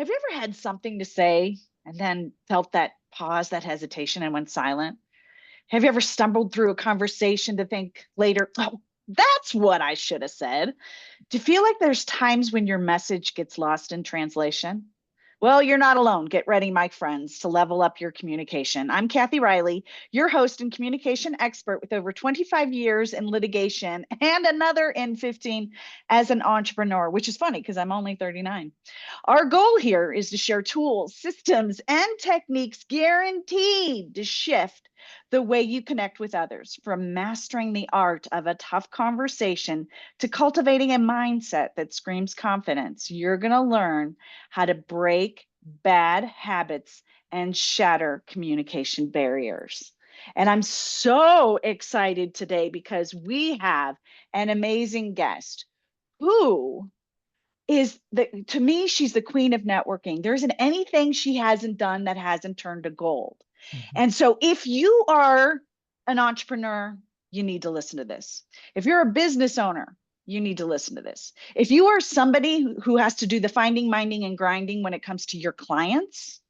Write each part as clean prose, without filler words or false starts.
Have you ever had something to say and then felt that pause, that hesitation, and went silent? Have you ever stumbled through a conversation to think later, oh, that's what I should have said? Do you feel like there's times when your message gets lost in translation? Well, you're not alone. Get ready, my friends, to level up your communication. I'm Kathy Riley, your host and communication expert with over 25 years in litigation and another in 15 as an entrepreneur, which is funny because I'm only 39. Our goal here is to share tools, systems, and techniques guaranteed to shift the way you connect with others, from mastering the art of a tough conversation to cultivating a mindset that screams confidence. You're going to learn how to break bad habits and shatter communication barriers. And I'm so excited today because we have an amazing guest who to me, she's the queen of networking. There isn't anything she hasn't done that hasn't turned to gold. Mhm. And so if you are an entrepreneur, you need to listen to this. If you're a business owner, you need to listen to this. If you are somebody who has to do the finding, minding, and grinding when it comes to your clients,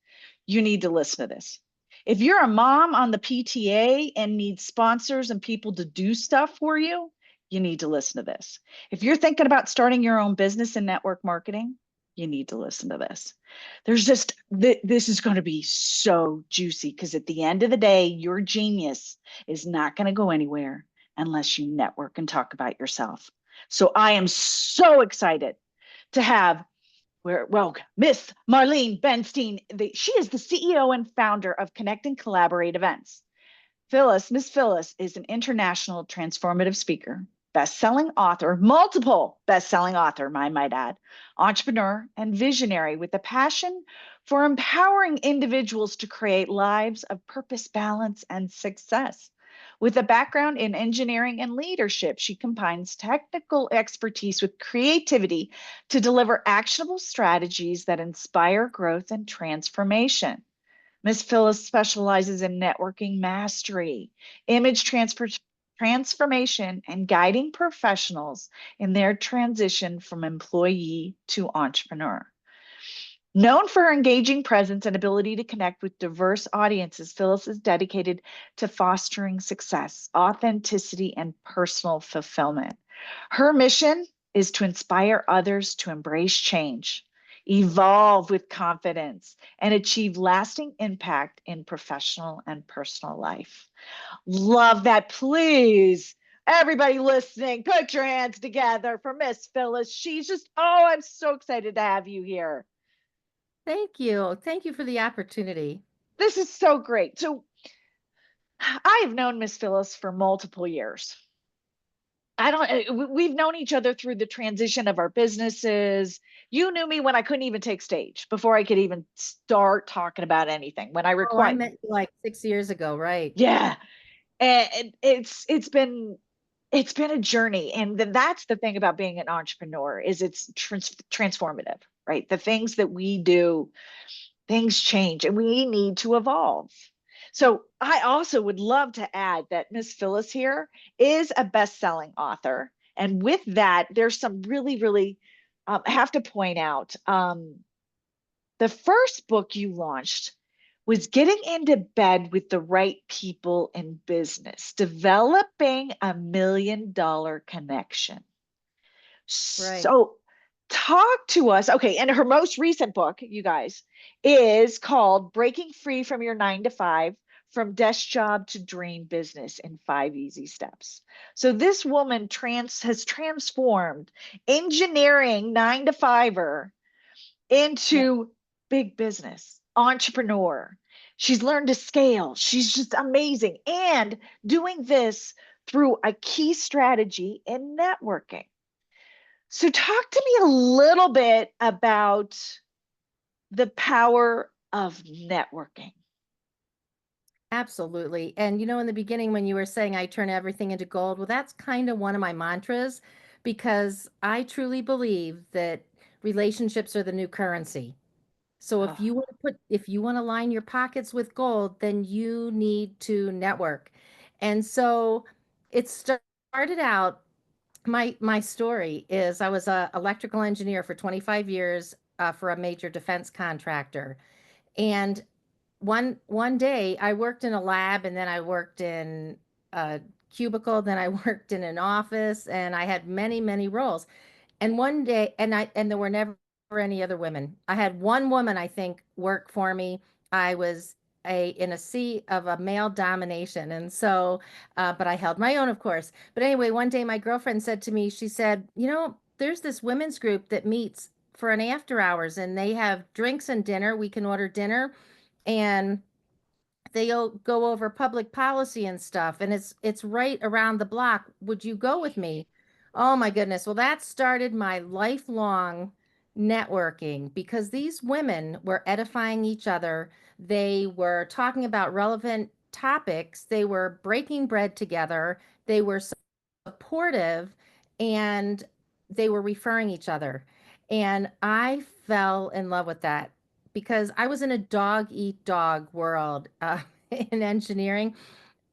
you need to listen to this. If you're a mom on the PTA and need sponsors and people to do stuff for you need to listen to this. If you're thinking about starting your own business in network marketing, you need to listen to this. This is going to be so juicy because at the end of the day, your genius is not going to go anywhere unless you network and talk about yourself. So I am so excited to have Miss Marlene Benstein. She is the CEO and founder of Connect and Collaborate Events. Miss Phyllis is an international transformative speaker, best-selling author, multiple best-selling author, I might add, entrepreneur, and visionary with a passion for empowering individuals to create lives of purpose, balance, and success. With a background in engineering and leadership, she combines technical expertise with creativity to deliver actionable strategies that inspire growth and transformation. Ms. Phyllis specializes in networking mastery, transformation, and guiding professionals in their transition from employee to entrepreneur. Known for her engaging presence and ability to connect with diverse audiences, Phyllis is dedicated to fostering success, authenticity, and personal fulfillment. Her mission is to inspire others to embrace change, evolve with confidence, and achieve lasting impact in professional and personal life. Love that. Please, everybody listening, put your hands together for Miss Phyllis. I'm so excited to have you here. Thank you. Thank you for the opportunity. This is so great. So I have known Miss Phyllis for multiple years. I don't, we've known each other through the transition of our businesses. You knew me when I couldn't even take stage, before I could even start talking about anything. When I Oh, I required, met you like 6 years ago, right? yeah. And it's been a journey. And that's the thing about being an entrepreneur is it's transformative, right? The things that we do, things change and we need to evolve. So I also would love to add that Miss Phyllis here is a best-selling author. And with that, there's some really, I have to point out, the first book you launched was Getting into Bed with the Right People in Business, Developing a $1 million Connection. Right. So talk to us. Okay, and her most recent book, you guys, is called Breaking Free from Your 9 to 5, from Desk Job to Dream Business in 5 Easy Steps. So this woman has transformed engineering 9 to 5er Yeah. into big business, entrepreneur. She's learned to scale. She's just amazing. And doing this through a key strategy in networking. So, talk to me a little bit about the power of networking. Absolutely. And in the beginning when you were saying I turn everything into gold, well, that's kind of one of my mantras because I truly believe that relationships are the new currency. So Oh, if you want to line your pockets with gold, then you need to network. And so it started out, my story is I was a electrical engineer for 25 years. for a major defense contractor. And one day I worked in a lab, and then I worked in a cubicle, then I worked in an office, and I had many roles. And one day, and there were never any other women. I had one woman, I think, work for me. I was in a sea of a male domination. And so, but I held my own, of course. But anyway, one day my girlfriend said to me, she said, there's this women's group that meets for an after hours, and they have drinks and dinner. We can order dinner, and they'll go over public policy and stuff, and it's right around the block. Would you go with me? Oh my goodness. Well, that started my lifelong networking, because these women were edifying each other. They were talking about relevant topics. They were breaking bread together. They were supportive, and they were referring each other. And I fell in love with that, because I was in a dog eat dog world in engineering.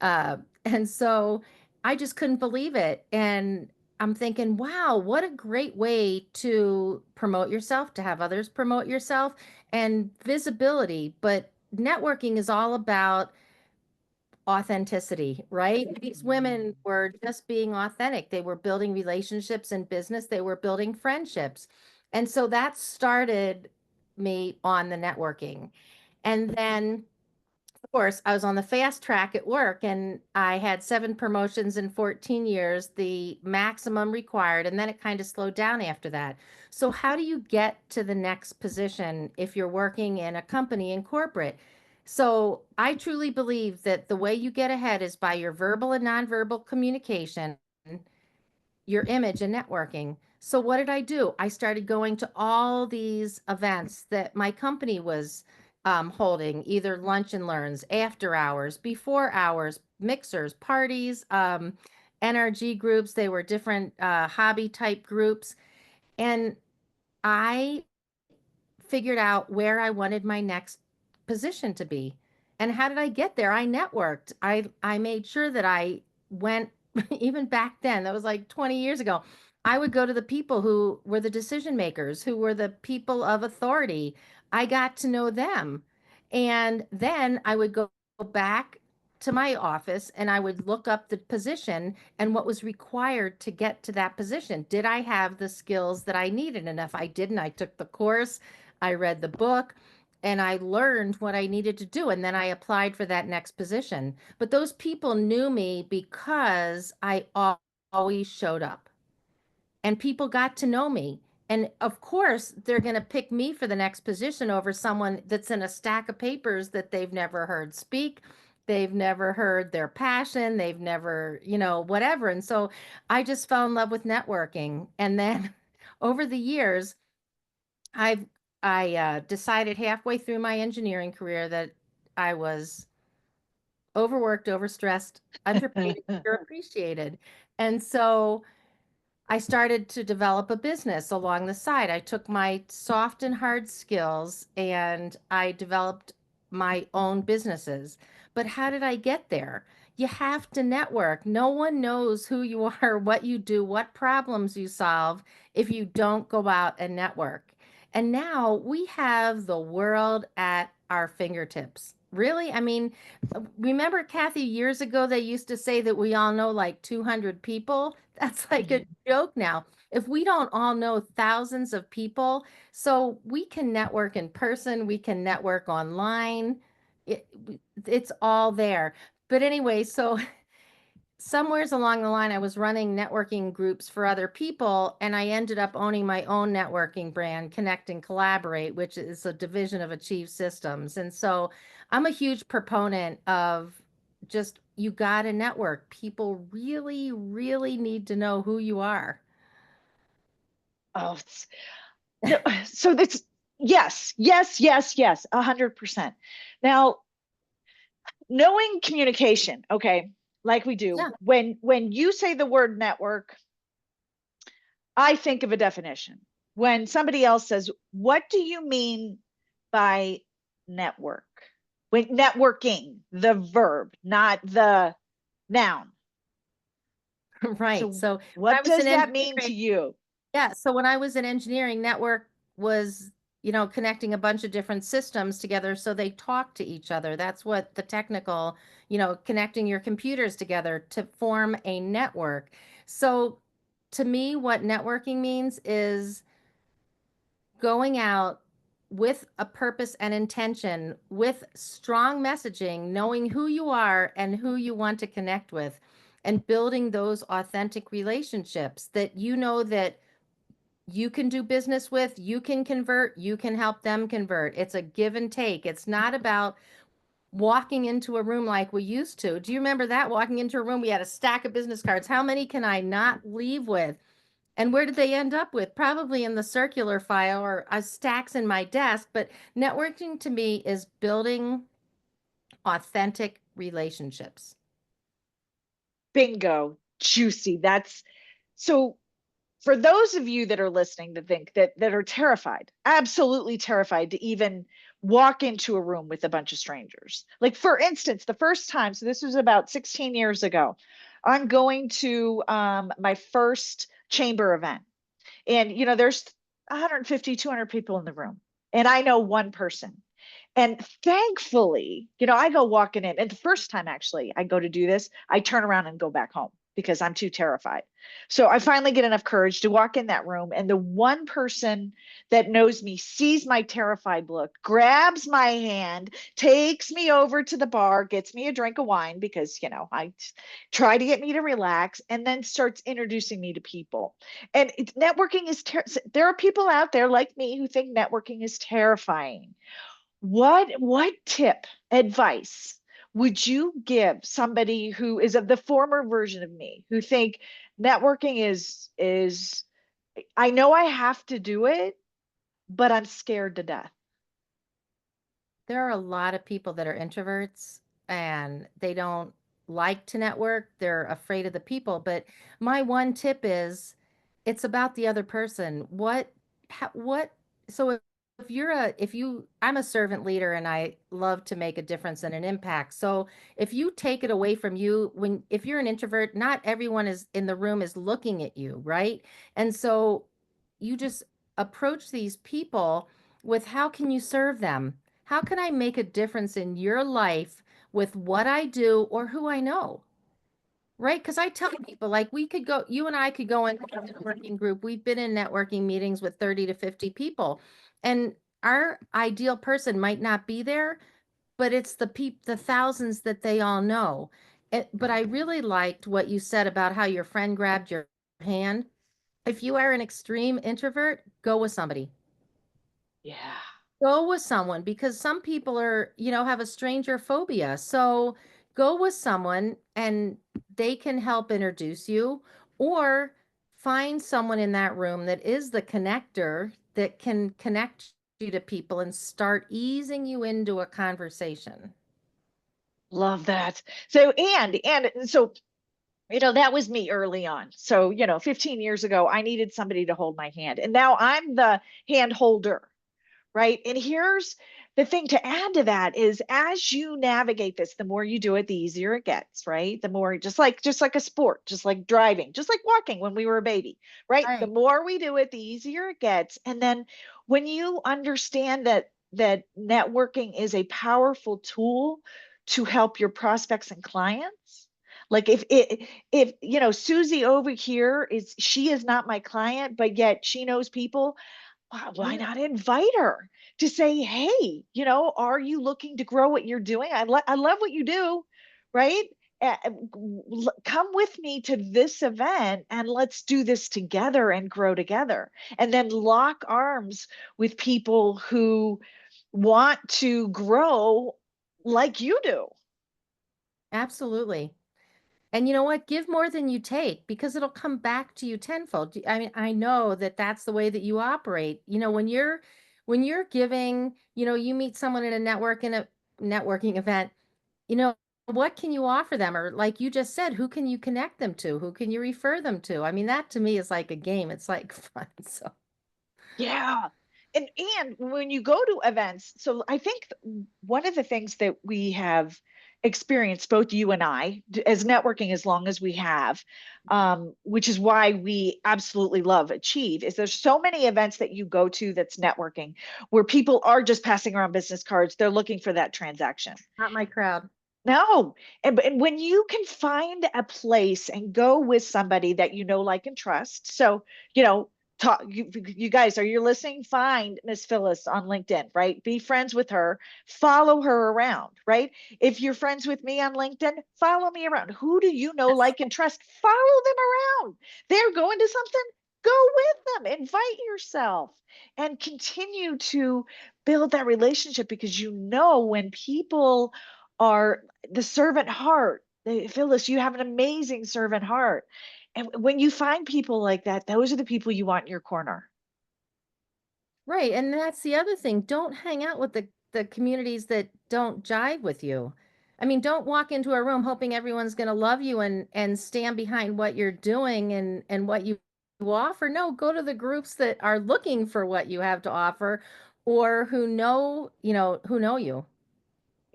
And so I just couldn't believe it. And I'm thinking, wow, what a great way to promote yourself, to have others promote yourself, and visibility. But networking is all about authenticity, right? These women were just being authentic. They were building relationships in business, they were building friendships. And so that started me on the networking. And then, of course, I was on the fast track at work, and I had 7 promotions in 14 years, the maximum required. And then it kind of slowed down after that. So, how do you get to the next position if you're working in a company in corporate? So, I truly believe that the way you get ahead is by your verbal and nonverbal communication, your image, and networking. So what did I do? I started going to all these events that my company was holding, either lunch and learns, after hours, before hours, mixers, parties, NRG groups. They were different hobby type groups. And I figured out where I wanted my next position to be. And how did I get there? I networked. I made sure that I went even back then, that was like 20 years ago. I would go to the people who were the decision makers, who were the people of authority. I got to know them. And then I would go back to my office, and I would look up the position and what was required to get to that position. Did I have the skills that I needed? And if I didn't, I took the course, I read the book, and I learned what I needed to do. And then I applied for that next position. But those people knew me because I always showed up, and people got to know me. And of course, they're going to pick me for the next position over someone that's in a stack of papers that they've never heard speak. They've never heard their passion. They've never, whatever. And so I just fell in love with networking. And then over the years, I've I decided halfway through my engineering career that I was overworked, overstressed, underpaid, underappreciated. And so I started to develop a business along the side. I took my soft and hard skills, and I developed my own businesses. But how did I get there? You have to network. No one knows who you are, what you do, what problems you solve if you don't go out and network. And now we have the world at our fingertips. Really? I mean, remember, Kathy, years ago, they used to say that we all know like 200 people. That's like a joke now. If we don't all know thousands of people, so we can network in person, we can network online. It, it's all there. But anyway, so somewheres along the line, I was running networking groups for other people, and I ended up owning my own networking brand, Connect and Collaborate, which is a division of Achieve Systems. And so I'm a huge proponent of just, you got to network. People really need to know who you are. Oh, no, so this, yes, 100%. Now, knowing communication, okay, like we do, Yeah. when you say the word network, I think of a definition. When somebody else says, what do you mean by network? When networking, the verb, not the noun. Right. So So when I what was in does that mean to engineering, you? yeah. So when I was in engineering, network was, connecting a bunch of different systems together so they talk to each other. That's what the technical, connecting your computers together to form a network. So to me, what networking means is going out with a purpose and intention, with strong messaging, knowing who you are and who you want to connect with, and building those authentic relationships that that you can do business with, you can convert, you can help them convert. It's a give and take. It's not about walking into a room like we used to. Do you remember that? Walking into a room, we had a stack of business cards. How many can I not leave with? And where did they end up with? Probably in the circular file or stacks in my desk. But networking to me is building authentic relationships. Bingo. Juicy. That's so for those of you that are listening to think that are terrified, absolutely terrified to even walk into a room with a bunch of strangers. Like for instance, the first time, so this was about 16 years ago, I'm going to my first chamber event. And there's 150, 200 people in the room. And I know one person. And thankfully, I go walking in, and the first time actually I go to do this, I turn around and go back home because I'm too terrified. So I finally get enough courage to walk in that room, and the one person that knows me sees my terrified look, grabs my hand, takes me over to the bar, gets me a drink of wine because, I try to get me to relax, and then starts introducing me to people. And networking is, there are people out there like me who think networking is terrifying. What tip, advice would you give somebody who is of the former version of me who think networking is I know I have to do it, but I'm scared to death? There are a lot of people that are introverts and they don't like to network. They're afraid of the people. But my one tip is it's about the other person. So if I'm a servant leader and I love to make a difference and an impact. So if you take it away from you, if you're an introvert, not everyone is in the room is looking at you, right? And so you just approach these people with how can you serve them? How can I make a difference in your life with what I do or who I know? Right? Because I tell people, like, you and I could go into a networking group. We've been in networking meetings with 30 to 50 people, and our ideal person might not be there, but it's the thousands that they all know. But I really liked what you said about how your friend grabbed your hand. If you are an extreme introvert, go with somebody. Yeah. Go with someone because some people have a stranger phobia. So go with someone and they can help introduce you, or find someone in that room that is the connector that can connect you to people and start easing you into a conversation. Love that. So and so that was me early on. So, 15 years ago, I needed somebody to hold my hand. And now I'm the hand holder, right? And here's the thing to add to that is as you navigate this, the more you do it, the easier it gets, right? The more just like a sport, just like driving, just like walking when we were a baby, right? The Right. more we do it, the easier it gets. And then when you understand that networking is a powerful tool to help your prospects and clients, like if Susie over here she is not my client, but yet she knows people, why Yeah. not invite her to say, hey, are you looking to grow what you're doing? I love what you do, right? Come with me to this event and let's do this together and grow together. And then lock arms with people who want to grow like you do. Absolutely. And you know what? Give more than you take because it'll come back to you tenfold. I mean, I know that that's the way that you operate. When you're giving, you meet someone in a networking event, you know, what can you offer them? Or like you just said, who can you connect them to? Who can you refer them to? I mean, that to me is like a game. It's like fun. So, Yeah. And when you go to events, so I think one of the things that we have experienced, both you and I, as networking as long as we have, which is why we absolutely love Achieve, is there's so many events that you go to that's networking where people are just passing around business cards. They're looking for that transaction. Not my crowd. No. And when you can find a place and go with somebody that you know, like, and trust. So, talk, you guys, are you listening? Find Miss Phyllis on LinkedIn, right? Be friends with her, follow her around, right? If you're friends with me on LinkedIn, follow me around. Who do you know, like, and trust? Follow them around. They're going to something, go with them, invite yourself, and continue to build that relationship, because when people are the servant heart. Phyllis, you have an amazing servant heart. And when you find people like that, those are the people you want in your corner. Right, and that's the other thing. Don't hang out with the communities that don't jive with you. I mean, don't walk into a room hoping everyone's going to love you and stand behind what you're doing and what you offer. No, go to the groups that are looking for what you have to offer or who know you.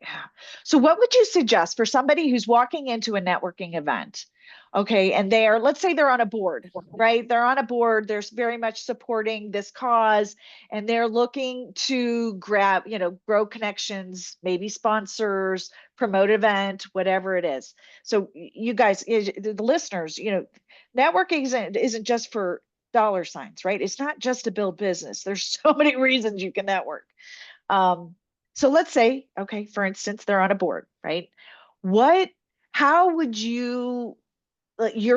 Yeah. So, what would you suggest for somebody who's walking into a networking event? Okay. And let's say they're on a board, right? They're on a board, they're very much supporting this cause, and they're looking to grow connections, maybe sponsors, promote event, whatever it is. So, you guys, the listeners, networking isn't just for dollar signs, right? It's not just to build business. There's so many reasons you can network. Um, so let's say, okay, for instance, they're on a board, right? What, how would you're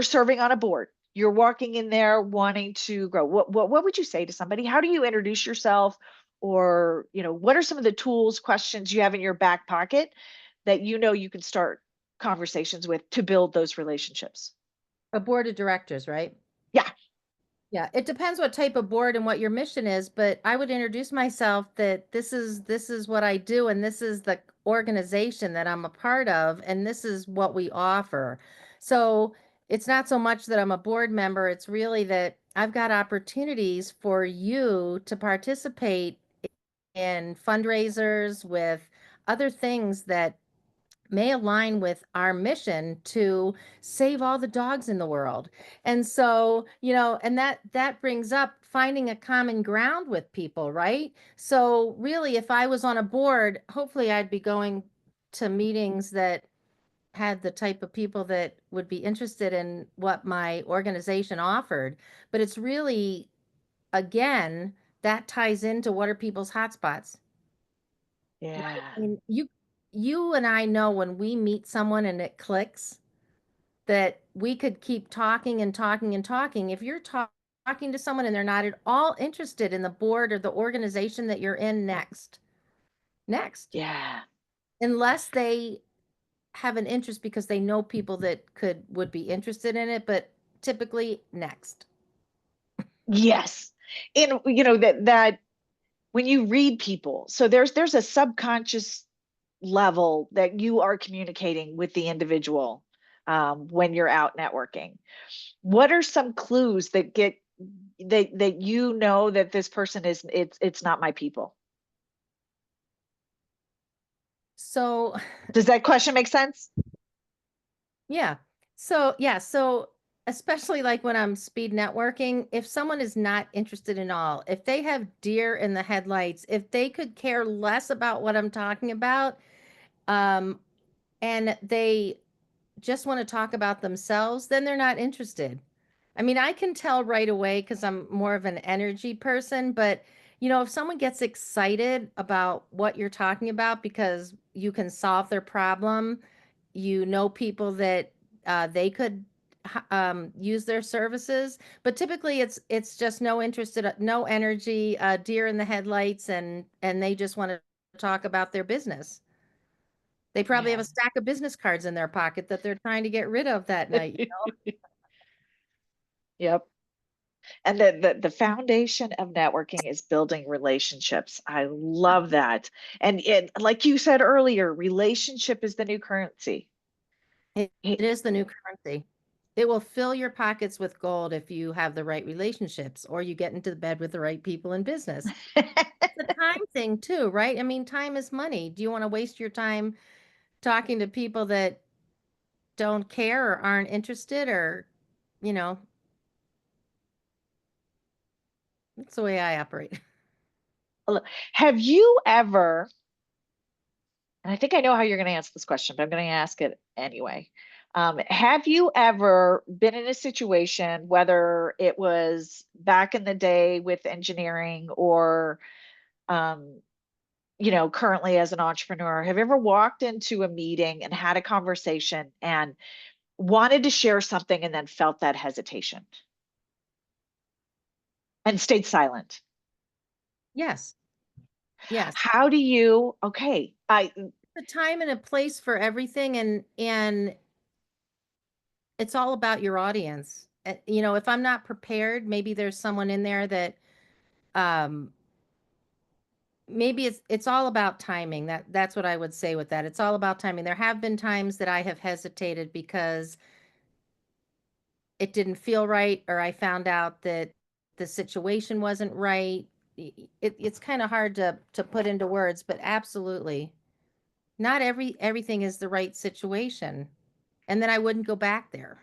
serving on a board. You're walking in there wanting to grow. What would you say to somebody? How do you introduce yourself? Or, what are some of the tools, questions you have in your back pocket that you can start conversations with to build those relationships? A board of directors, right? Yeah. Yeah, it depends what type of board and what your mission is, but I would introduce myself that this is what I do and this is the organization that I'm a part of and this is what we offer. So, it's not so much that I'm a board member, it's really that I've got opportunities for you to participate in fundraisers with other things that may align with our mission to save all the dogs in the world. And so, and that brings up finding a common ground with people, right? So, really if I was on a board, hopefully I'd be going to meetings that had the type of people that would be interested in what my organization offered. But it's really, again, that ties into what are people's hotspots. Right? Yeah. I mean, you and I know when we meet someone and it clicks that we could keep talking and talking and talking. If you're talking to someone and they're not at all interested in the board or the organization that you're in next, Yeah. unless they have an interest because they know people that would be interested in it, but typically next. Yes. And that when you read people, so there's a subconscious level that you are communicating with the individual, when you're out networking. What are some clues that that this person it's not my people? So, Does that question make sense? yeah. So especially like when I'm speed networking, if someone is not interested in all, if they have deer in the headlights, if they could care less about what I'm talking about, um, and they just want to talk about themselves, then they're not interested. I mean, I can tell right away because I'm more of an energy person, but if someone gets excited about what you're talking about because you can solve their problem, people that they could use their services, but typically it's just no interest, no energy, deer in the headlights, and they just want to talk about their business. They probably have Yeah. a stack of business cards in their pocket that they're trying to get rid of that night. Yep. And the foundation of networking is building relationships. I love that. And like you said earlier, relationship is the new currency. It is the new currency. It will fill your pockets with gold if you have the right relationships or you get into bed with the right people in business. It's a time thing too, right? I mean, time is money. Do you want to waste your time talking to people that don't care or aren't interested or, you know, that's the way I operate. Have you ever, and I think I know how you're going to answer this question, but I'm going to ask it anyway. Have you ever been in a situation, whether it was back in the day with engineering or, um, currently as an entrepreneur, have you ever walked into a meeting and had a conversation and wanted to share something and then felt that hesitation and stayed silent? Yes. Yes. How do you, okay, A time and a place for everything, and it's all about your audience. You know, if I'm not prepared, maybe there's someone in there that um maybe it's all about timing. That's what I would say with that. It's all about timing. There have been times that I have hesitated because it didn't feel right, or I found out that the situation wasn't right. It's kind of hard to put into words, but absolutely. Not everything is the right situation. And then I wouldn't go back there.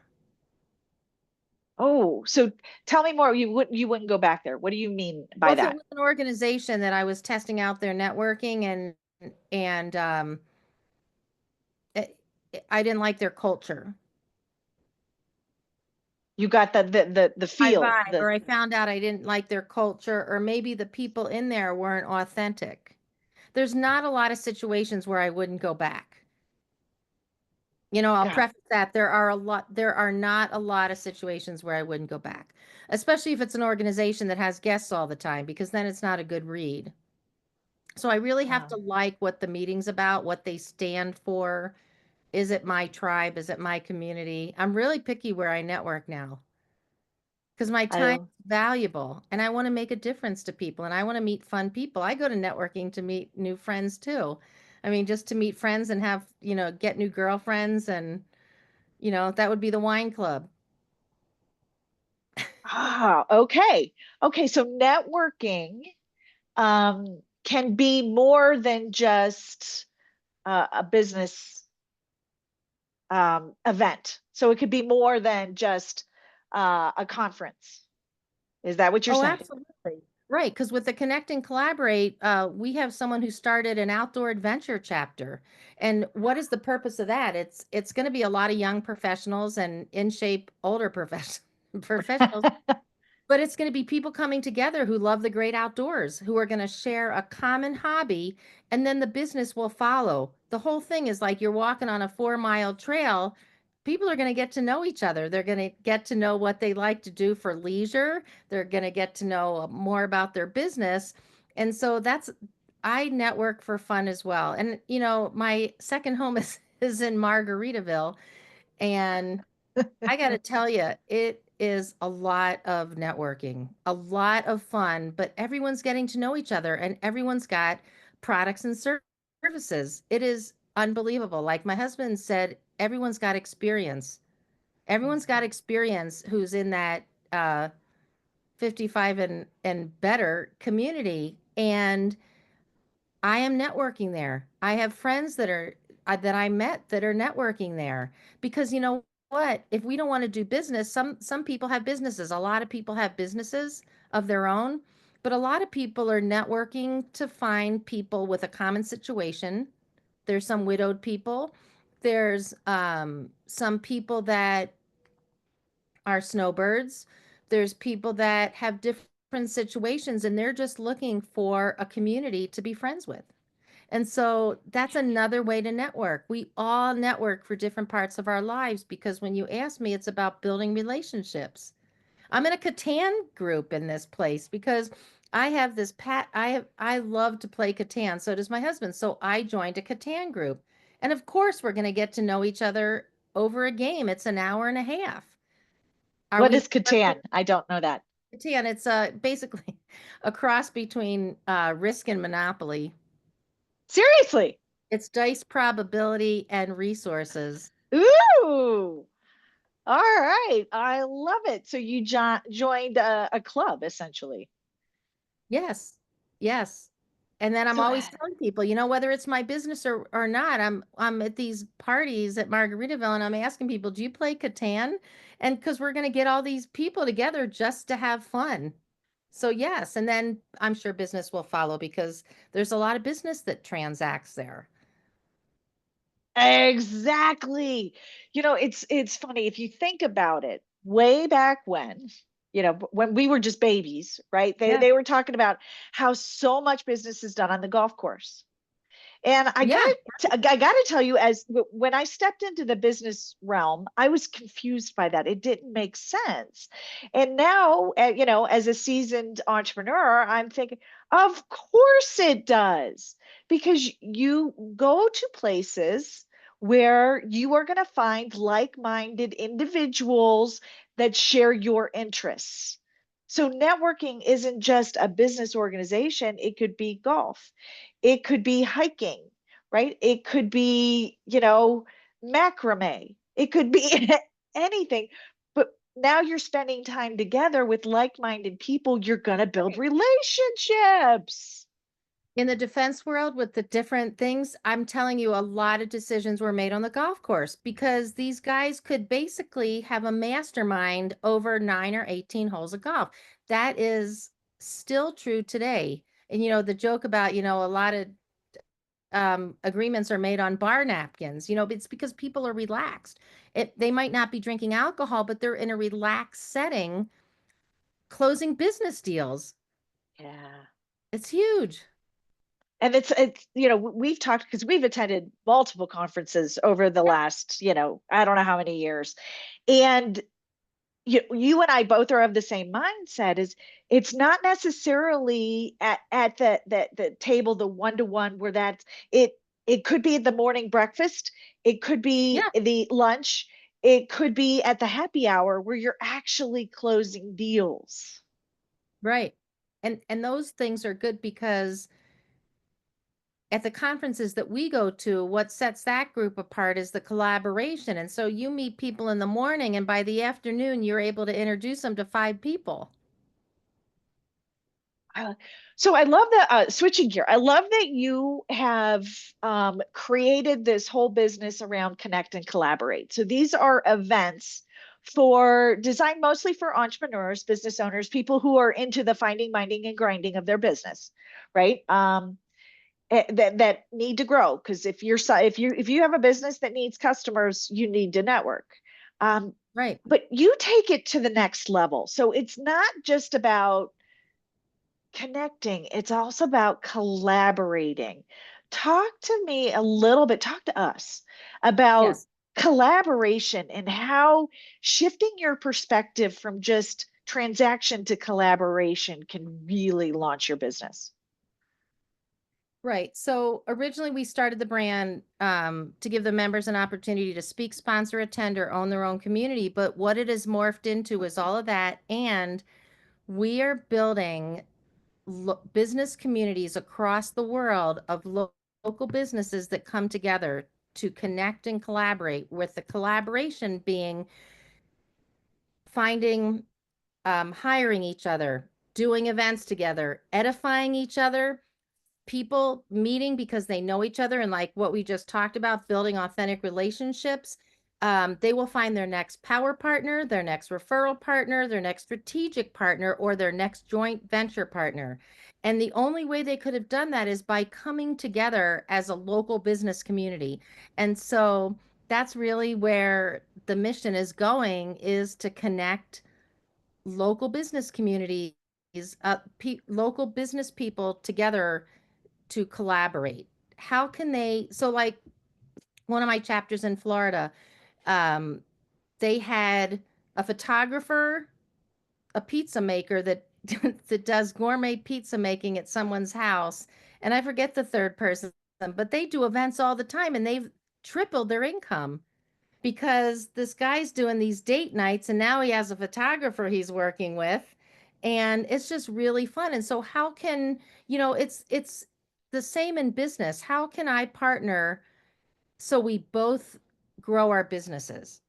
Oh, so tell me more. You wouldn't go back there. What do you mean Well, by if it that? was an organization that I was testing out their networking and it, I didn't like their culture. You got the My feel, vibe, the or I found out I didn't like their culture, or maybe the people in there weren't authentic. There's not a lot of situations where I wouldn't go back. You know, I'll God. preface that there are not a lot of situations where I wouldn't go back, especially if it's an organization that has guests all the time, because then it's not a good read. So I really have to like what the meeting's about, what they stand for. Is it my tribe? Is it my community? I'm really picky where I network now because my time I is valuable and I want to make a difference to people and I want to meet fun people. I go to networking to meet new friends too. I mean, just to meet friends and have, get new girlfriends, and, that would be the wine club. okay. Okay, so networking can be more than just a business event. So it could be more than just a conference. Is that what you're Oh, saying? absolutely. Right, because with the Connect and Collaborate, we have someone who started an outdoor adventure chapter. And what is the purpose of that? It's going to be a lot of young professionals and in shape older professionals, but it's going to be people coming together who love the great outdoors, who are going to share a common hobby, and then the business will follow. The whole thing is like you're walking on a 4-mile trail. People are going to get to know each other. They're going to get to know what they like to do for leisure. They're going to get to know more about their business. And so I network for fun as well. And, my second home is in Margaritaville. And I got to tell you, it is a lot of networking, a lot of fun, but everyone's getting to know each other and everyone's got products and services. It is unbelievable. Like my husband said, everyone's got experience. Everyone's got experience who's in that 55 and better community. And I am networking there. I have friends that I met that are networking there because you know what? If we don't want to do business, some people have businesses. A lot of people have businesses of their own, but a lot of people are networking to find people with a common situation. There's some widowed people. There's some people that are snowbirds. There's people that have different situations and they're just looking for a community to be friends with. And so that's another way to network. We all network for different parts of our lives because when you ask me, it's about building relationships. I'm in a Catan group in this place because I have this I love to play Catan. So does my husband. So I joined a Catan group. And of course, we're going to get to know each other over a game. It's an hour and a half. Are What we is Catan? I don't know that. Catan? It's basically a cross between Risk and Monopoly. Seriously. It's dice probability and resources. Ooh. All right. I love it. So you joined a club essentially. Yes. Yes. And then I'm So, always telling people, whether it's my business or not, I'm at these parties at Margaritaville and I'm asking people, do you play Catan? And because we're going to get all these people together just to have fun. So yes, and then I'm sure business will follow because there's a lot of business that transacts there. exactly. It's funny if you think about it, way back when, when we were just babies, right? They Yeah. they were talking about how so much business is done on the golf course. And Yeah. I gotta tell you, when I stepped into the business realm, I was confused by that. It didn't make sense. And now, as a seasoned entrepreneur, I'm thinking, of course it does, because you go to places where you are going to find like-minded individuals that share your interests. So networking isn't just a business organization, it could be golf, it could be hiking, right? It could be, macrame. It could be anything. But now you're spending time together with like-minded people, you're going to build relationships. In the defense world with the different things, I'm telling you, a lot of decisions were made on the golf course because these guys could basically have a mastermind over 9 or 18 holes of golf. That is still true today. And the joke about, a lot of agreements are made on bar napkins. It's because people are relaxed. They might not be drinking alcohol, but they're in a relaxed setting, closing business deals. Yeah. It's huge. And it's we've talked because we've attended multiple conferences over the last, I don't know how many years. And you and I both are of the same mindset, is it's not necessarily at the table, the one-to-one, where it could be at the morning breakfast, it could be Yeah, the lunch, it could be at the happy hour where you're actually closing deals. right. And those things are good because at the conferences that we go to, what sets that group apart is the collaboration. And so you meet people in the morning, and by the afternoon, you're able to introduce them to 5 people. Uh, So I love that, switching gear. I love that you have created this whole business around connect and collaborate. So these are events for designed mostly for entrepreneurs, business owners, people who are into the finding, minding, and grinding of their business, right? That need to grow, because if you have a business that needs customers, you need to network. Um, Right. but you take it to the next level. So it's not just about connecting, it's also about collaborating. Talk to me a little bit, talk to us about Yes. collaboration and how shifting your perspective from just transaction to collaboration can really launch your business. Right. So originally we started the brand to give the members an opportunity to speak, sponsor, attend, or own their own community. But what it has morphed into is all of that. And we are building business communities across the world of local businesses that come together to connect and collaborate, with the collaboration being finding, hiring each other, doing events together, edifying each other, people meeting because they know each other, and like what we just talked about, building authentic relationships. They will find their next power partner, their next referral partner, their next strategic partner, or their next joint venture partner. And the only way they could have done that is by coming together as a local business community. And so that's really where the mission is going, is to connect local business communities, local business people together to collaborate. How can they, so like one of my chapters in Florida, um, they had a photographer, a pizza maker that that does gourmet pizza making at someone's house, and I forget the third person, but they do events all the time and they've tripled their income because this guy's doing these date nights and now he has a photographer he's working with, and it's just really fun. And so how can, it's the same in business. How can I partner so we both grow our businesses?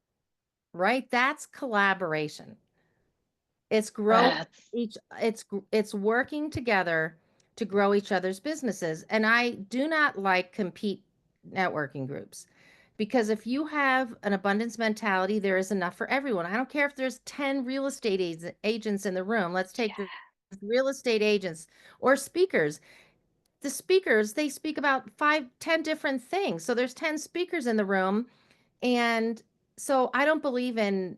Right? That's collaboration. It's growing Uh, it's working together to grow each other's businesses. And I do not like compete networking groups because if you have an abundance mentality, there is enough for everyone. I don't care if there's 10 real estate agents in the room. Let's take the real estate agents or speakers. The speakers, they speak about 5, 10 different things. So there's 10 speakers in the room. And so I don't believe in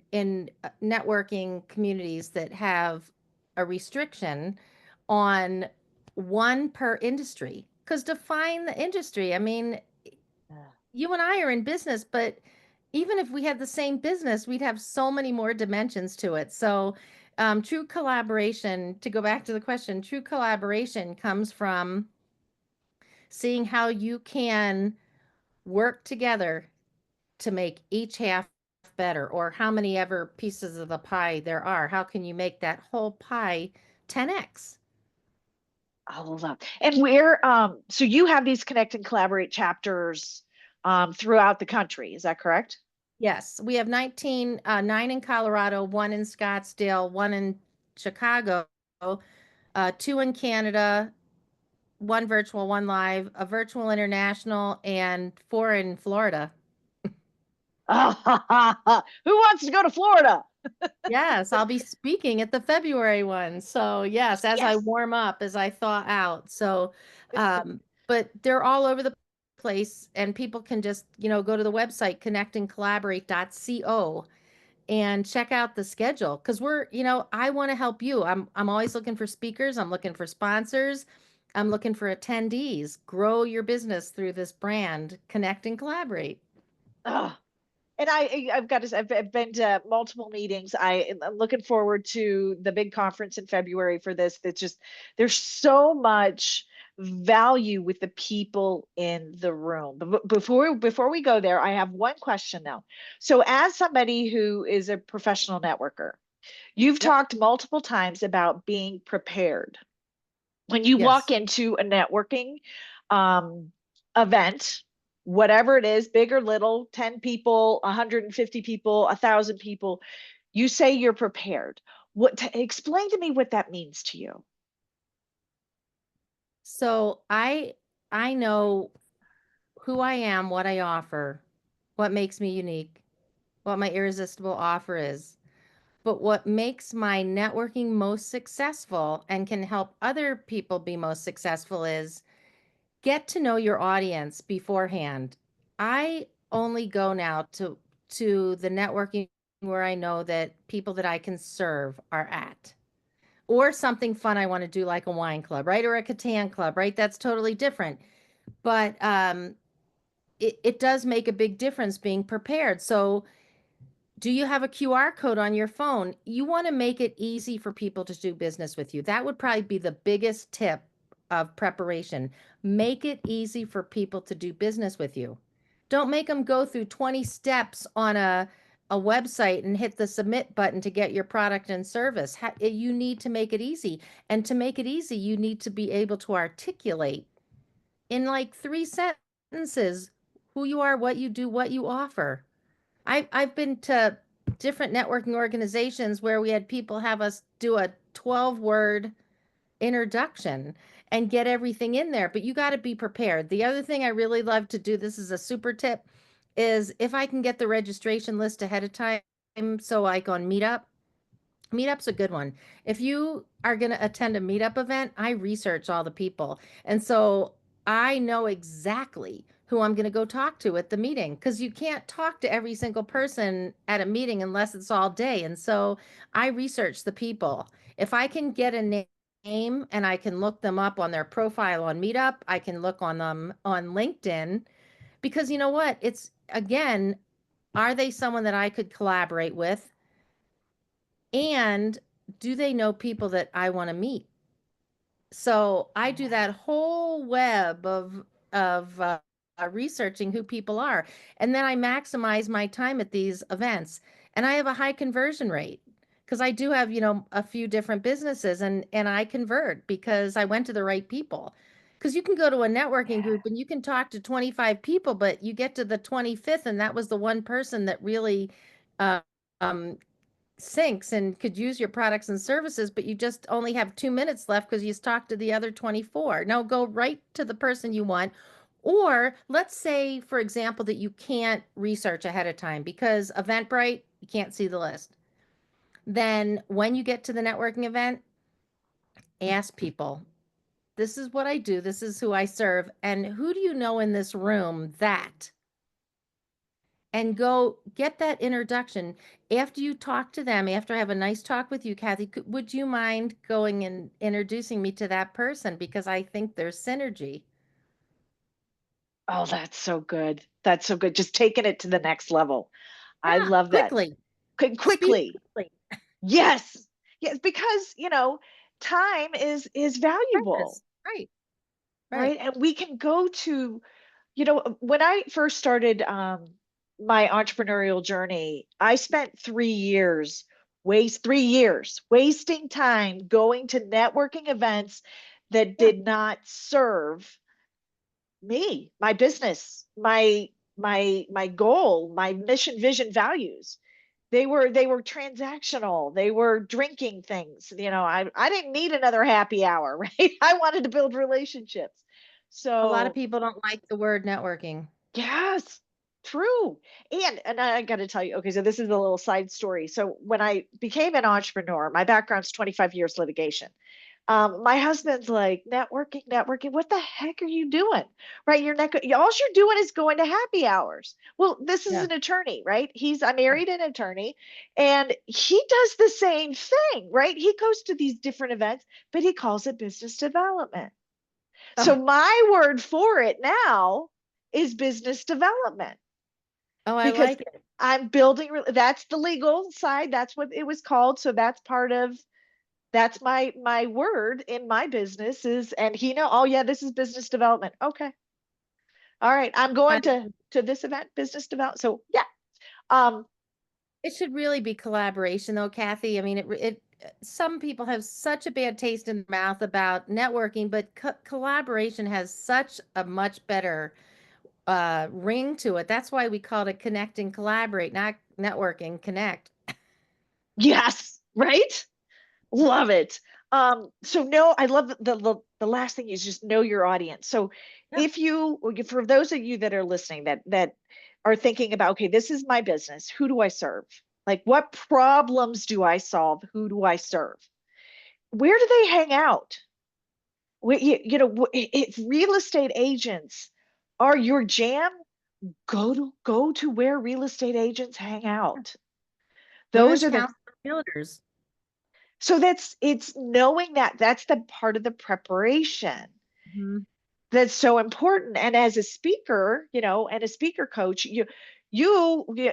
networking communities that have a restriction on one per industry. Because define the industry. I mean, Yeah. you and I are in business, but even if we had the same business, we'd have so many more dimensions to it. So, true collaboration, to go back to the question, true collaboration comes from seeing how you can work together to make each half better, or how many ever pieces of the pie there are. How can you make that whole pie 10x? I love that. And so you have these connect and collaborate chapters throughout the country, is that correct? Yes, we have 19, 9 in Colorado, one in Scottsdale, one in Chicago, two in Canada, one virtual, one live, a virtual international, and four in Florida. Who wants to go to Florida? Yes, I'll be speaking at the February one. So yes, as I Yes. warm up, as I thaw out. So, but they're all over the place, and people can just, go to the website connectandcollaborate.co and check out the schedule because I want to help you. I'm always looking for speakers, I'm looking for sponsors, I'm looking for attendees. Grow your business through this brand, connect and collaborate. Oh, and I've got to, I've been to multiple meetings. I'm looking forward to the big conference in February for this. That's just, there's so much value with the people in the room. But before we go there, I have one question now. So as somebody who is a professional networker, you've Yep. talked multiple times about being prepared. When you walk Yes. into a networking um, event, whatever it is, big or little, 10 people, 150 people, 1,000 people, you say you're prepared. Explain to me what that means to you. So I know who I am, what I offer, what makes me unique, what my irresistible offer is. But what makes my networking most successful and can help other people be most successful is get to know your audience beforehand. I only go now to the networking where I know that people that I can serve are at. Or something fun I want to do like a wine club, right? Or a Catan club, right? That's totally different. But it does make a big difference being prepared. So do you have a QR code on your phone? You want to make it easy for people to do business with you. That would probably be the biggest tip of preparation. Make it easy for people to do business with you. Don't make them go through 20 steps on a website and hit the submit button to get your product and service. You need to make it easy. And to make it easy, you need to be able to articulate in like 3 sentences who you are, what you do, what you offer. I've been to different networking organizations where we had people have us do a 12-word introduction and get everything in there, but you got to be prepared. The other thing I really love to do, this is a super tip, is if I can get the registration list ahead of time, so like on Meetup's a good one. If you are going to attend a meetup event, I research all the people. And so I know exactly who I'm going to go talk to at the meeting because you can't talk to every single person at a meeting unless it's all day. And so I research the people. If I can get a name and I can look them up on their profile on Meetup, I can look on them on LinkedIn because you know what? It's again, are they someone that I could collaborate with? And do they know people that I want to meet? So I do that whole web of researching who people are, and then I maximize my time at these events, and I have a high conversion rate because I do have a few different businesses, and I convert because I went to the right people. Because you can go to a networking Yeah. group and you can talk to 25 people, but you get to the 25th, and that was the one person that really uh, um, sinks and could use your products and services, but you just only have 2 minutes left because you talked to the other 24. No, go right to the person you want. Or let's say, for example, that you can't research ahead of time because Eventbrite, you can't see the list. Then when you get to the networking event, ask people, this is what I do, this is who I serve, and who do you know in this room that? And go get that introduction. After you talk to them, after I have a nice talk with you, Kathy, would you mind going and introducing me to that person? Because I think there's synergy. Oh, that's so good. That's so good. Just taking it to the next level. I Yeah, love that. quickly. Speak Quickly. quickly. Yes. Yes, because, time is valuable, Precious. Right, right. right? And we can go to, when I first started my entrepreneurial journey, I spent 3 years, 3 years wasting time going to networking events that Yeah. did not serve me, my business, my goal, my mission, vision, values. They were transactional. They were drinking things. I didn't need another happy hour, right? I wanted to build relationships. A lot of So, people don't like the word networking. yes, true. And I got to tell you, okay, so this is a little side story. So when I became an entrepreneur, my background's 25 years litigation. My husband's like, networking. What the heck are you doing? Right? All you're doing is going to happy hours. Well, this is Yeah. an attorney, right? I married an attorney, and he does the same thing, right? He goes to these different events, but he calls it business development. So Oh, my word for it now is business development, oh, I because like it. I'm building, that's the legal side. That's what it was called. So that's my word in my business is, and oh yeah, this is business development. Okay. All right. I'm going to this event, business development. So yeah. Um, It should really be collaboration, though, Kathy. I mean, some people have such a bad taste in their mouth about networking, but collaboration has such a much better ring to it. That's why we called it connect and collaborate, not networking, connect. yes, right? Love it. So no, I love the last thing is just know your audience. So Yeah, for those of you that are listening that are thinking about, okay, this is my business, who do I serve? Like, what problems do I solve? Who do I serve? Where do they hang out? If real estate agents are your jam, go to where real estate agents hang out. we're Those in are the town for builders. So it's knowing that that's the part of the preparation Mhm. that's so important. And as a speaker, and a speaker coach,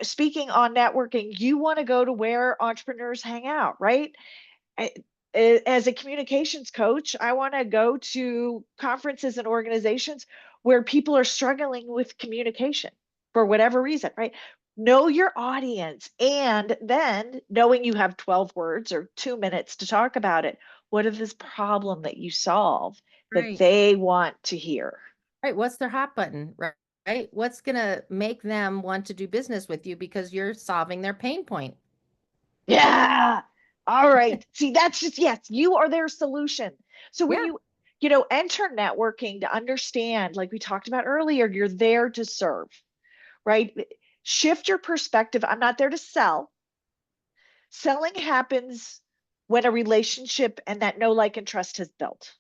speaking on networking, you want to go to where entrepreneurs hang out, right? As a communications coach, I want to go to conferences and organizations where people are struggling with communication for whatever reason, right? Know your audience, and then knowing you have 12 words or 2 minutes to talk about it. What is this problem that you solve that Right. they want to hear? Right. What's their hot button? Right. Right. What's going to make them want to do business with you because you're solving their pain point? Yeah. All right. See, that's just, yes, you are their solution. So when Yeah. you enter networking to understand, like we talked about earlier, you're there to serve, right? Shift your perspective. I'm not there to sell. Selling happens when a relationship and that know, like, and trust has built,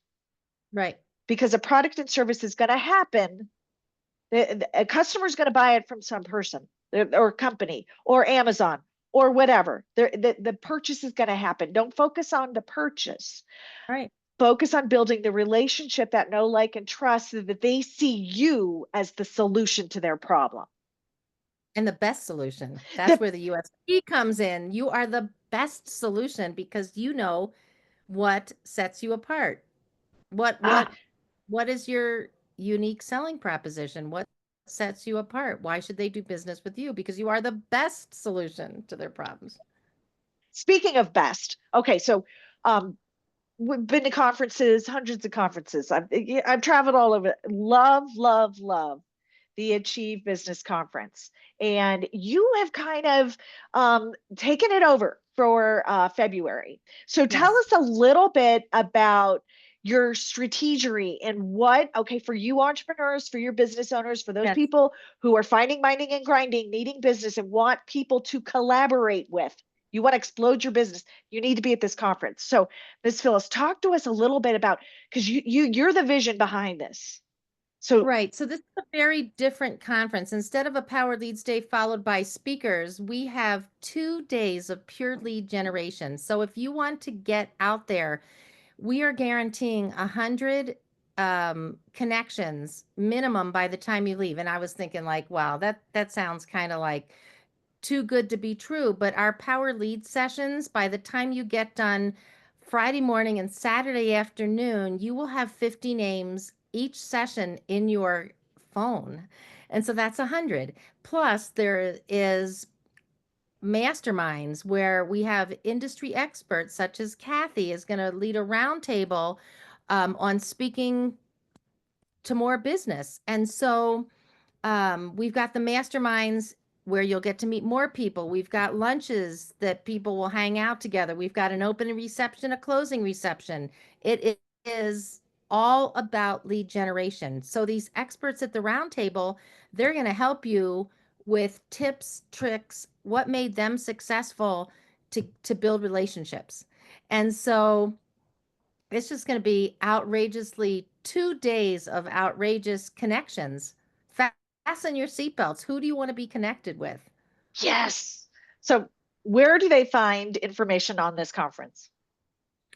Right. because a product and service is going to happen. A customer is going to buy it from some person or company or Amazon or whatever. The purchase is going to happen. Don't focus on the purchase. Right. Focus on building the relationship, that know, like, and trust, so that they see you as the solution to their problem. And the best solution. That's The where the USP comes in. You are the best solution because you know what sets you apart. What ah, what what is your unique selling proposition? What sets you apart? Why should they do business with you? Because you are the best solution to their problems. Speaking of best, okay, so we've been to conferences, hundreds of conferences. I've traveled all over. Love, love, love the Achieve Business Conference, and you have kind of taken it over. for February. So tell Yes. us a little bit about your strategy and what, okay, for you entrepreneurs, for your business owners, for those Yes. people who are finding, minding, and grinding, needing business and want people to collaborate with. You want to explode your business. You need to be at this conference. So, Ms. Phyllis, talk to us a little bit about because you're the vision behind this. So, Right. So this is a very different conference. Instead of a Power Leads Day followed by speakers, we have 2 days of pure lead generation. So if you want to get out there, we are guaranteeing 100 connections minimum by the time you leave. And I was thinking like, wow, that sounds kind of like too good to be true. But our power lead sessions, by the time you get done Friday morning and Saturday afternoon, you will have 50 names each session in your phone. And so that's 100. Plus, there is masterminds where we have industry experts, such as Kathy is going to lead a roundtable on speaking to more business. And so we've got the masterminds where you'll get to meet more people. We've got lunches that people will hang out together. We've got an opening reception, a closing reception. It is all about lead generation. So these experts at the roundtable, they're going to help you with tips, tricks, what made them successful to build relationships. And so it's just going to be outrageously 2 days of outrageous connections. Fasten your seatbelts. Who do you want to be connected with? yes. So, where do they find information on this conference?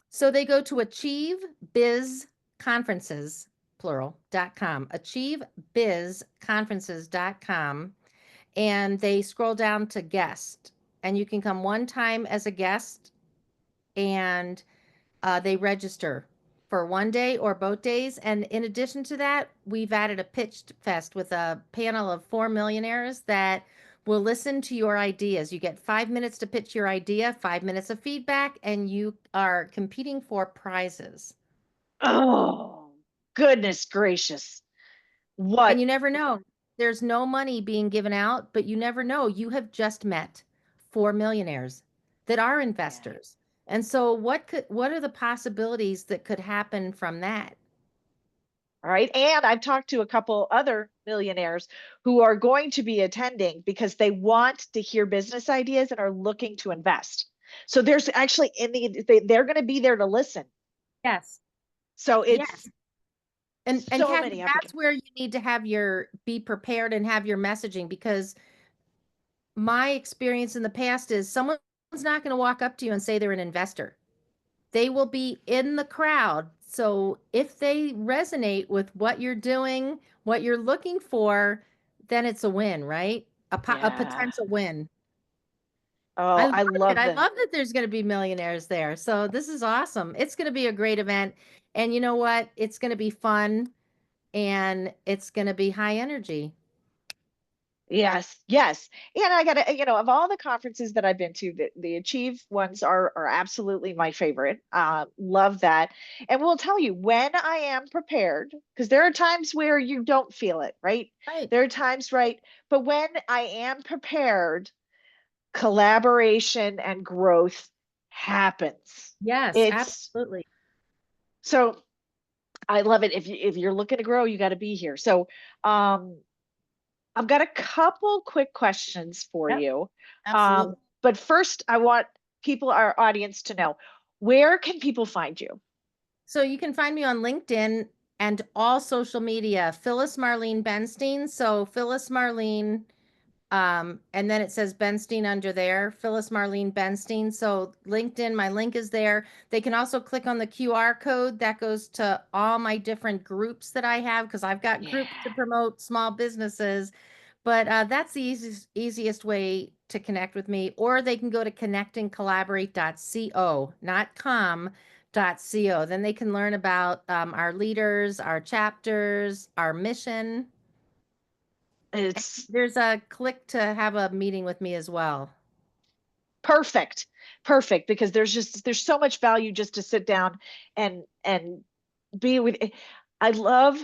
So they go to Achieve Biz Conferences, plural.com, achievebizconferences.com, and they scroll down to guest. And you can come one time as a guest, and they register for one day or both days. And in addition to that, we've added a pitch fest with a panel of 4 millionaires that will listen to your ideas. You get 5 minutes to pitch your idea, 5 minutes of feedback, and you are competing for prizes. Oh, goodness gracious. And What? you never know. There's no money being given out, but you never know. You have just met 4 millionaires that are Yeah. investors. And so what are the possibilities that could happen from that? All right. And I've talked to a couple other millionaires who are going to be attending because they want to hear business ideas and are looking to invest. So there's actually they're going to be there to listen. Yes. So it's Yes. And so Kathy, many that's opportunities. where you need to have your be prepared and have your messaging, because my experience in the past is someone's not going to walk up to you and say they're an investor. They will be in the crowd. So if they resonate with what you're doing, what you're looking for, then it's a win, right? A Yeah. potential win. I Oh, love I it. love I the love that there's going to be millionaires there. So this is awesome. It's going to be a great event. And you know what? It's going to be fun and it's going to be high energy. yes, yes. And I gotta, of all the conferences that I've been to, the Achieve ones are absolutely my favorite. Love that. And we'll tell you when I am prepared, because there are times where you don't feel it, right? Right. There are times, right? But when I am prepared, collaboration and growth happens. Yes, It's absolutely. so I love it. If you're looking to grow, you got to be here. So um I've got a couple quick questions for Yep, you. absolutely. But first, I want people, our audience, to know where can people find you? So you can find me on LinkedIn and all social media, Phyllis Marlene Benstein. So Phyllis Marlene, and then it says Benstein under there, Phyllis Marlene Benstein. So LinkedIn, my link is there. They can also click on the QR code that goes to all my different groups that I have, because I've got Yeah, groups to promote small businesses. But that's the easiest way to connect with me. Or they can go to connectandcollaborate.co, not com.co. Then they can learn about our leaders, our chapters, our mission. it's There's a click to have a meeting with me as well. perfect. Perfect because there's so much value just to sit down and be with. I love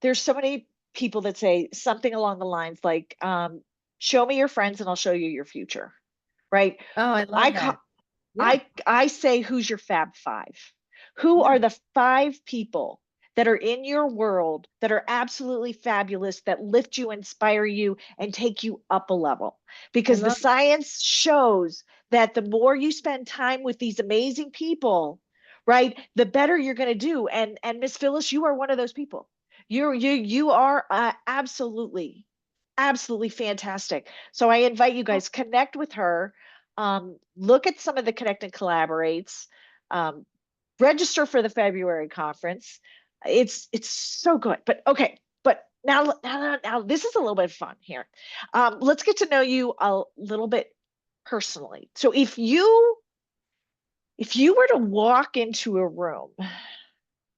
there's so many people that say something along the lines like show me your friends and I'll show you your future, right? Oh, I I love call that. Yeah. I say, who's your Fab Five? Who Yeah. are the five people that are in your world that are absolutely fabulous, that lift you, inspire you, and take you up a level? I Because the love science shows that the more you spend time with these amazing people, right, the better you're going to do. And Miss Phyllis, you are one of those people. You are absolutely fantastic. So I invite you guys, connect with her, look at some of the Connect and Collaborates, um, register for the February conference. It's so good. But okay, but now this is a little bit of fun here. Let's get to know you a little bit personally. So if you were to walk into a room,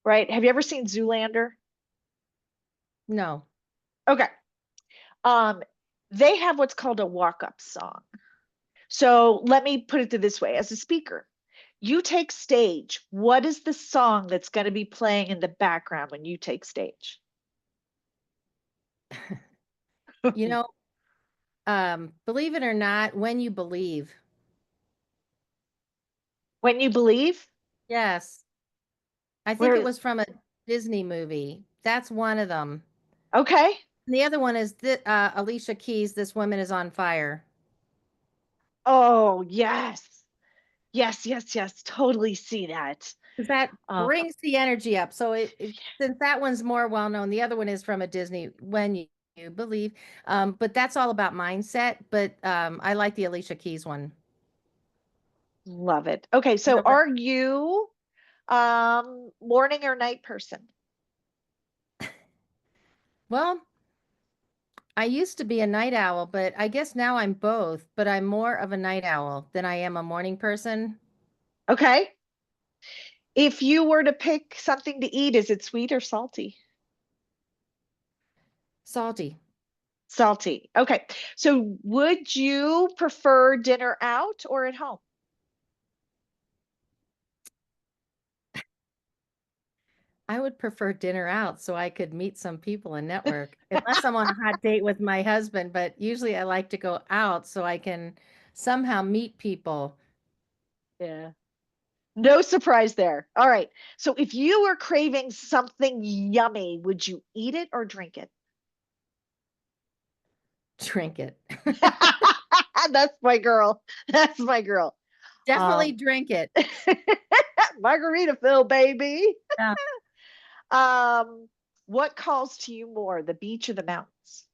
right? Have you ever seen Zoolander? no. Okay. Um, they have what's called a walk-up song. So let me put it this way, as a speaker, you take stage. What is the song that's going to be playing in the background when you take stage? You know, believe it or not, When You Believe. When you believe? Yes. I think it Where, was from a Disney movie. That's one of them. okay. And the other one is Alicia Keys, This Woman is on Fire. Oh, yes. Yes. Totally see that. Because that Uh, brings the energy up. So since that one's more well known, the other one is from a Disney, You Believe. But that's all about mindset. But I like the Alicia Keys one. love it. Okay, You so know what? are you morning or night person? Well, I used to be a night owl, but I guess now I'm both. But I'm more of a night owl than I am a morning person. Okay. If you were to pick something to eat, is it sweet or salty? Salty. Salty. Okay. So would you prefer dinner out or at home? I would prefer dinner out so I could meet some people and network, unless I'm on a hot date with my husband. But usually I like to go out so I can somehow meet people. Yeah. No surprise there. All right. So if you were craving something yummy, would you eat it or drink it? Drink it. That's my girl. That's my girl. Definitely Um, drink it. Margarita Phil, baby. Yeah. Um, what calls to you more, the beach or the mountains?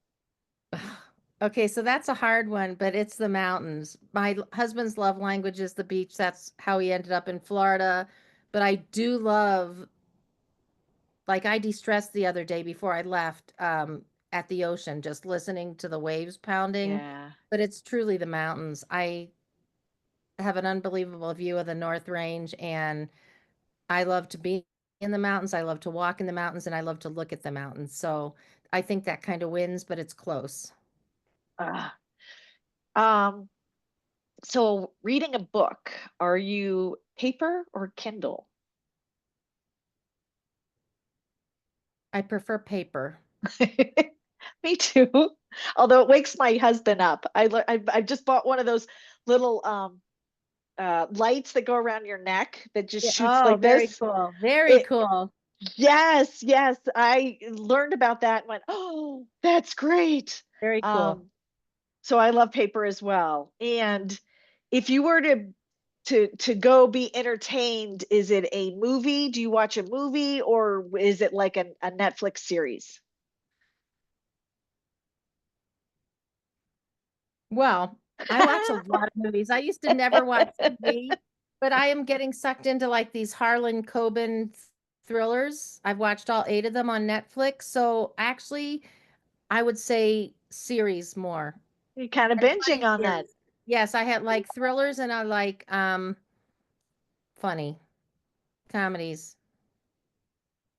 Okay, so that's a hard one, but it's the mountains. My husband's love language is the beach. That's how he ended up in Florida. But I do love, like, I de-stressed the other day before I left, at the ocean, just listening to the waves pounding. Yeah. But it's truly the mountains. I have an unbelievable view of the North Range, and I love to be in the mountains. I love to walk in the mountains, and I love to look at the mountains. So I think that kind of wins, but it's close. Ah. Um, so reading a book, are you paper or Kindle? I prefer paper. Me too. Although it wakes my husband up. I've just bought one of those little lights that go around your neck that just Yeah. shoots Oh, like very this. cool. Very It cool. yes. I learned about that and went, oh, that's great. Very cool. Um, so I love paper as well. And if you were to go be entertained, is it a movie? Do you watch a movie or is it like a Netflix series? Well, I watch a lot of movies. I used to never watch TV, but I am getting sucked into like these Harlan Coben thrillers. I've watched all eight of them on Netflix. So actually, I would say series more. You're kind of And binging funny on that. series. Yes, I had like thrillers and I like funny comedies.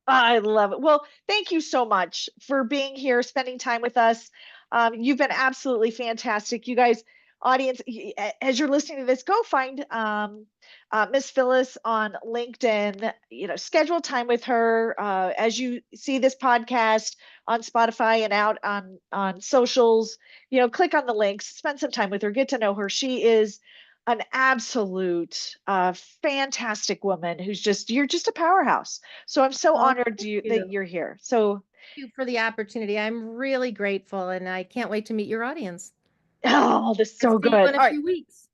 I love it. Well, thank you so much for being here, spending time with us. You've been absolutely fantastic. You guys, audience, as you're listening to this, go find Miss Phyllis on LinkedIn. Schedule time with her. As you see this podcast on Spotify and out on socials, click on the links, spend some time with her, get to know her. She is an absolute fantastic woman who's just, you're just a powerhouse. So I'm so Oh, honored thank you you. that you're here. So, You for the opportunity. I'm really grateful and I can't wait to meet your audience. oh, this is I'll so see you good. in a All right. few weeks.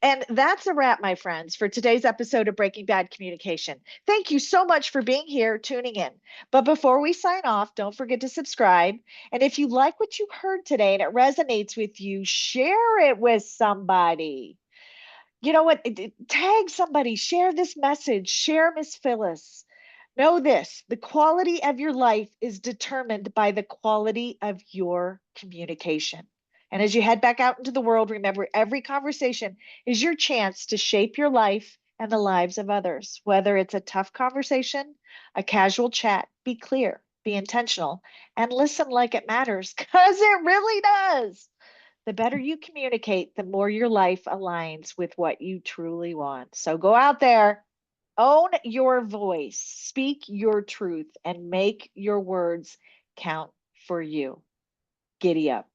And that's a wrap, my friends, for today's episode of Breaking Bad Communication. Thank you so much for being here, tuning in. But before we sign off, don't forget to subscribe. And if you like what you heard today and it resonates with you, share it with somebody. You know what? Tag somebody, share this message, share Miss Phyllis. Know this, the quality of your life is determined by the quality of your communication. And as you head back out into the world, remember every conversation is your chance to shape your life and the lives of others. Whether it's a tough conversation, a casual chat, be clear, be intentional, and listen like it matters, because it really does. The better you communicate, the more your life aligns with what you truly want. So go out there, own your voice, speak your truth, and make your words count for you. Giddy up.